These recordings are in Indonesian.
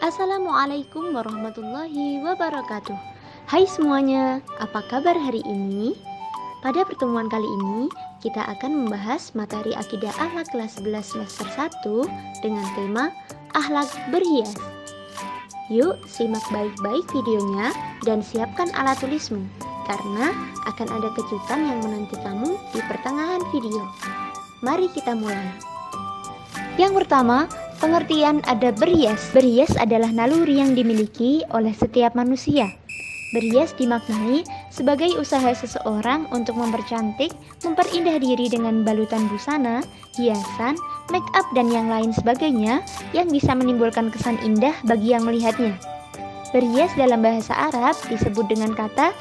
Assalamualaikum warahmatullahi wabarakatuh. Hai semuanya, apa kabar hari ini? Pada pertemuan kali ini, kita akan membahas materi akidah akhlak kelas 11 semester 1 dengan tema akhlak berhias. Yuk, simak baik-baik videonya dan siapkan alat tulismu, karena akan ada kejutan yang menanti kamu di pertengahan video. Mari kita mulai. Yang pertama, pengertian adab berhias. Berhias adalah naluri yang dimiliki oleh setiap manusia. Berhias dimaknai sebagai usaha seseorang untuk mempercantik, memperindah diri dengan balutan busana, hiasan, make up, dan yang lain sebagainya yang bisa menimbulkan kesan indah bagi yang melihatnya. Berhias dalam bahasa Arab disebut dengan kata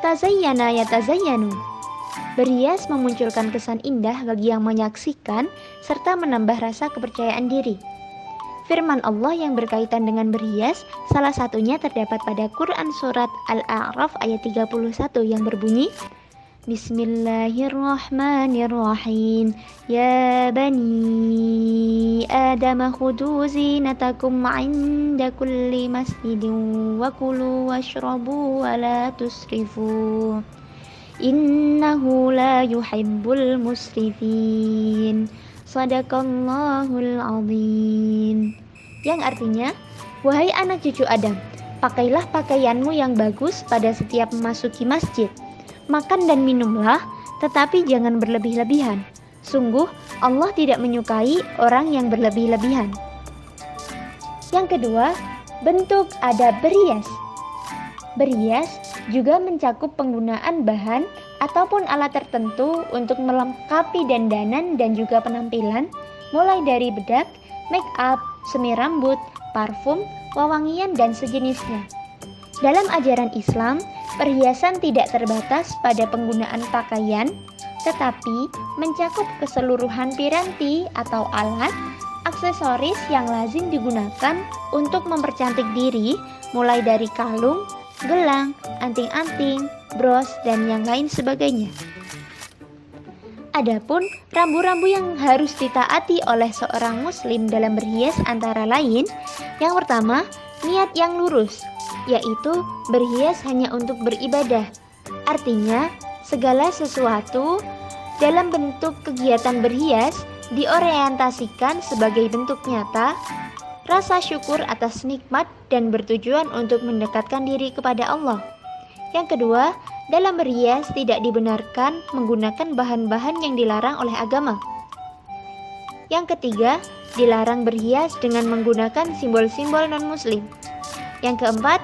tazayyana yatazayyanu. Berhias memunculkan kesan indah bagi yang menyaksikan serta menambah rasa kepercayaan diri. Firman Allah yang berkaitan dengan berhias salah satunya terdapat pada Quran surat Al-A'raf ayat 31 yang berbunyi, Bismillahirrahmanirrahim. Ya bani Adam khudu zinatakum 'inda kulli masjidin wa kulu washrabu wa la tusrifu. Innahu la yuhibbul musrifin. Shadaqallahul azim. Yang artinya, wahai anak cucu Adam, pakailah pakaianmu yang bagus pada setiap memasuki masjid. Makan dan minumlah, tetapi jangan berlebih-lebihan. Sungguh Allah tidak menyukai orang yang berlebih-lebihan. Yang kedua, bentuk adab berhias. Berhias juga mencakup penggunaan bahan ataupun alat tertentu untuk melengkapi dandanan dan juga penampilan, mulai dari bedak, make up, semi rambut, parfum, wewangian, dan sejenisnya. Dalam ajaran Islam, perhiasan tidak terbatas pada penggunaan pakaian, tetapi mencakup keseluruhan piranti atau alat, aksesoris yang lazim digunakan untuk mempercantik diri, mulai dari kalung, gelang, anting-anting, bros, dan yang lain sebagainya. Adapun rambu-rambu yang harus ditaati oleh seorang muslim dalam berhias antara lain, yang pertama, niat yang lurus, yaitu berhias hanya untuk beribadah. Artinya, segala sesuatu dalam bentuk kegiatan berhias diorientasikan sebagai bentuk nyata rasa syukur atas nikmat dan bertujuan untuk mendekatkan diri kepada Allah. Yang kedua, dalam berhias tidak dibenarkan menggunakan bahan-bahan yang dilarang oleh agama. Yang ketiga, dilarang berhias dengan menggunakan simbol-simbol non-muslim. Yang keempat,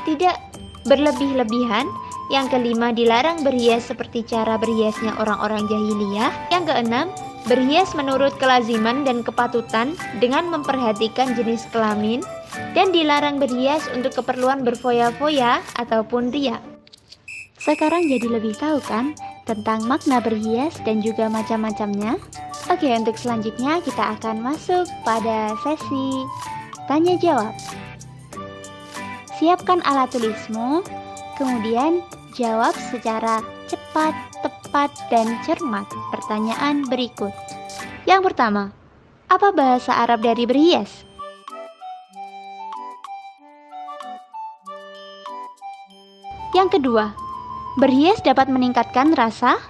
tidak berlebih-lebihan. Yang kelima, dilarang berhias seperti cara berhiasnya orang-orang jahiliyah. Yang keenam, berhias menurut kelaziman dan kepatutan dengan memperhatikan jenis kelamin, dan dilarang berhias untuk keperluan berfoya-foya ataupun riya. Sekarang jadi lebih tahu kan tentang makna berhias dan juga macam-macamnya? Oke, untuk selanjutnya kita akan masuk pada sesi tanya jawab. Siapkan alat tulismu, kemudian jawab secara cepat, tepat, dan cermat pertanyaan berikut. Yang pertama, apa bahasa Arab dari berhias? Yang kedua, berhias dapat meningkatkan rasa?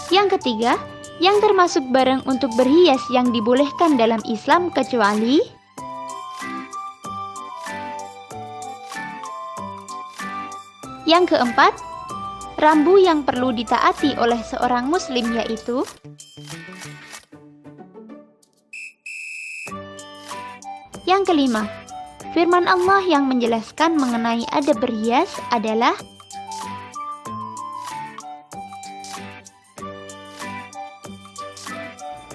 Yang ketiga, yang termasuk barang untuk berhias yang dibolehkan dalam Islam kecuali? Yang keempat, rambu yang perlu ditaati oleh seorang muslim yaitu? Yang kelima, firman Allah yang menjelaskan mengenai adab berhias adalah?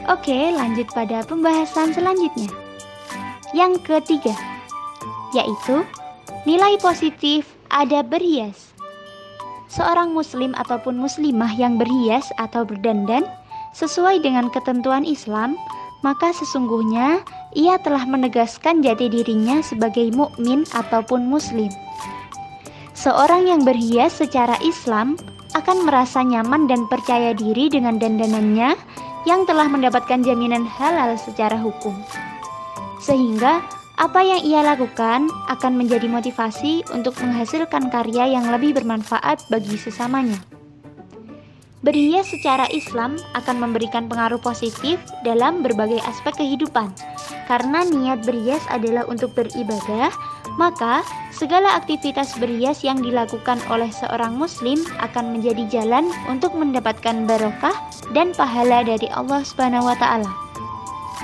Oke, lanjut pada pembahasan selanjutnya. Yang ketiga, yaitu nilai positif adab berhias. Seorang muslim ataupun muslimah yang berhias atau berdandan sesuai dengan ketentuan Islam, maka sesungguhnya ia telah menegaskan jati dirinya sebagai mukmin ataupun muslim. Seorang yang berhias secara Islam akan merasa nyaman dan percaya diri dengan dandanannya yang telah mendapatkan jaminan halal secara hukum. Sehingga apa yang ia lakukan akan menjadi motivasi untuk menghasilkan karya yang lebih bermanfaat bagi sesamanya. Berhias secara Islam akan memberikan pengaruh positif dalam berbagai aspek kehidupan. Karena niat berhias adalah untuk beribadah, maka segala aktivitas berhias yang dilakukan oleh seorang muslim akan menjadi jalan untuk mendapatkan barokah dan pahala dari Allah Subhanahu wa taala.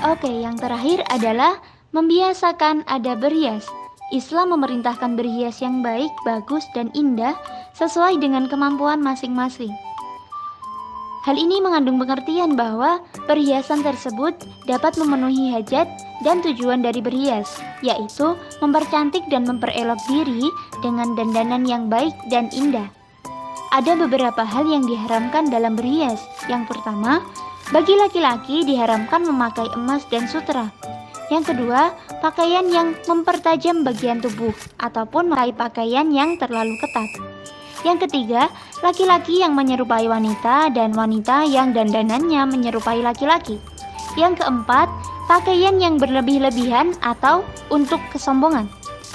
Oke, yang terakhir adalah membiasakan adab berhias. Islam memerintahkan berhias yang baik, bagus, dan indah sesuai dengan kemampuan masing-masing. Hal ini mengandung pengertian bahwa perhiasan tersebut dapat memenuhi hajat dan tujuan dari berhias, yaitu mempercantik dan memperelok diri dengan dandanan yang baik dan indah. Ada beberapa hal yang diharamkan dalam berhias. Yang pertama, bagi laki-laki diharamkan memakai emas dan sutra. Yang kedua, pakaian yang mempertajam bagian tubuh ataupun memakai pakaian yang terlalu ketat. Yang ketiga, laki-laki yang menyerupai wanita dan wanita yang dandanannya menyerupai laki-laki. Yang keempat, pakaian yang berlebih-lebihan atau untuk kesombongan.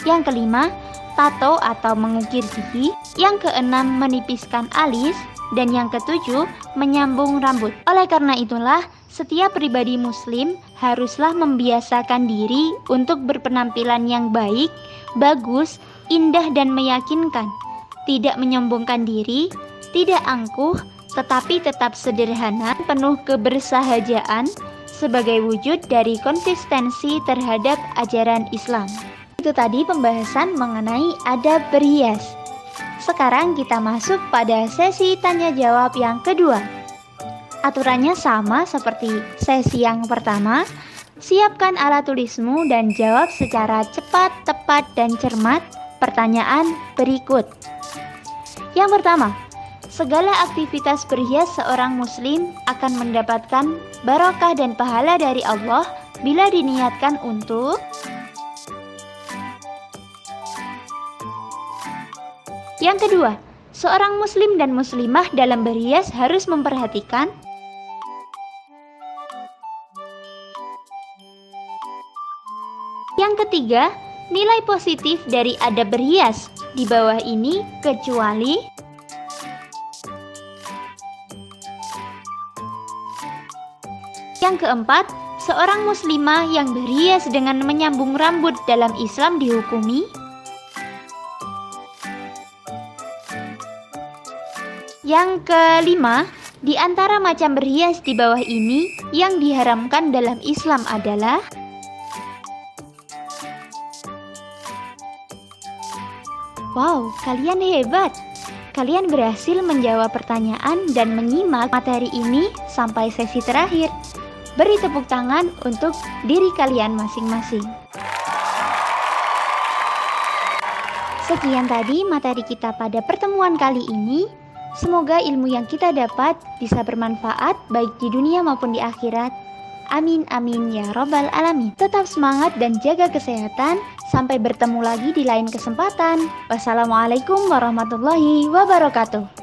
Yang kelima, tato atau mengukir gigi. Yang keenam, menipiskan alis. Dan yang ketujuh, menyambung rambut. Oleh karena itulah, setiap pribadi muslim haruslah membiasakan diri untuk berpenampilan yang baik, bagus, indah dan meyakinkan. Tidak menyombongkan diri, tidak angkuh, tetapi tetap sederhana, penuh kebersahajaan sebagai wujud dari konsistensi terhadap ajaran Islam. Itu tadi pembahasan mengenai adab berhias. Sekarang kita masuk pada sesi tanya jawab yang kedua. Aturannya sama seperti sesi yang pertama. Siapkan alat tulismu dan jawab secara cepat, tepat, dan cermat pertanyaan berikut. Yang pertama, segala aktivitas berhias seorang muslim akan mendapatkan barokah dan pahala dari Allah bila diniatkan untuk. Yang kedua, seorang muslim dan muslimah dalam berhias harus memperhatikan. Yang ketiga, nilai positif dari adab berhias di bawah ini kecuali. Yang keempat, seorang muslimah yang berhias dengan menyambung rambut dalam Islam dihukumi. Yang kelima, di antara macam berhias di bawah ini yang diharamkan dalam Islam adalah. Wow, kalian hebat! Kalian berhasil menjawab pertanyaan dan menyimak materi ini sampai sesi terakhir. Beri tepuk tangan untuk diri kalian masing-masing. Sekian tadi materi kita pada pertemuan kali ini. Semoga ilmu yang kita dapat bisa bermanfaat baik di dunia maupun di akhirat. Amin amin ya robbal alamin. Tetap semangat dan jaga kesehatan. Sampai bertemu lagi di lain kesempatan. Wassalamualaikum warahmatullahi wabarakatuh.